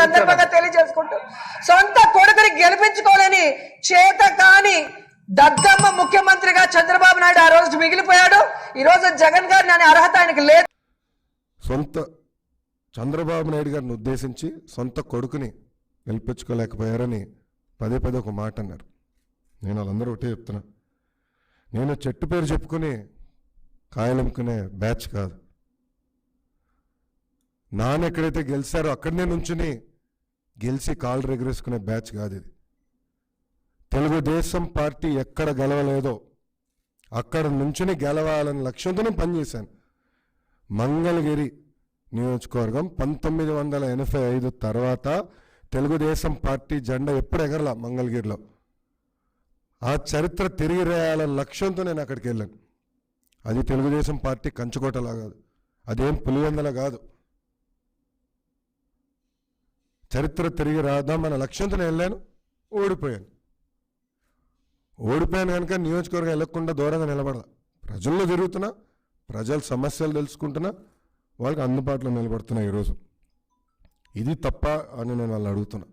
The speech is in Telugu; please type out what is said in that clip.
సందర్భంగా తెలియజేసుకుంటూ సొంత కొడుకుని గెలిపించుకోలేని చేత కాని దద్దమ్మ ముఖ్యమంత్రిగా చంద్రబాబు నాయుడు ఆ రోజు మిగిలిపోయాడు. ఈ రోజు జగన్ గారిని అనే అర్హత ఆయనకు లేదు. సొంత చంద్రబాబు నాయుడు గారిని ఉద్దేశించి సొంత కొడుకుని గెలిపించుకోలేకపోయారని పదే పదే ఒక మాట అన్నారు. నేను వాళ్ళందరూ ఒకటే చెప్తున్నా, నేను చెట్టు పేరు చెప్పుకుని కాయలమ్ముకునే బ్యాచ్ కాదు. నాన్న ఎక్కడైతే గెలిచారో అక్కడనే నుంచుని గెలిచి కాళ్ళు రెగరేసుకునే బ్యాచ్ కాదు ఇది. తెలుగుదేశం పార్టీ ఎక్కడ గెలవలేదో అక్కడ నుంచుని గెలవాలని లక్ష్యంతోనే పనిచేశాను. మంగళగిరి నియోజకవర్గం 1985 తర్వాత తెలుగుదేశం పార్టీ జెండా ఎప్పుడు ఎగరలా మంగళగిరిలో. ఆ చరిత్ర తిరిగి రాయాలన్న లక్ష్యంతో నేను అక్కడికి వెళ్ళాను. అది తెలుగుదేశం పార్టీ కంచుకోటలా కాదు, అదేం పులివెందల కాదు. చరిత్ర తిరిగి రాద్దామన్న లక్ష్యంతో నేను వెళ్ళాను, ఓడిపోయాను కనుక నియోజకవర్గం వెళ్ళకుండా దూరంగా నిలబడదా. ప్రజల్లో తిరుగుతున్నా, ప్రజల సమస్యలు తెలుసుకుంటున్నా, వాళ్ళకి అందుబాటులో నిలబడుతున్నా. ఈరోజు ఇది తప్ప అని నేను వాళ్ళని అడుగుతున్నా.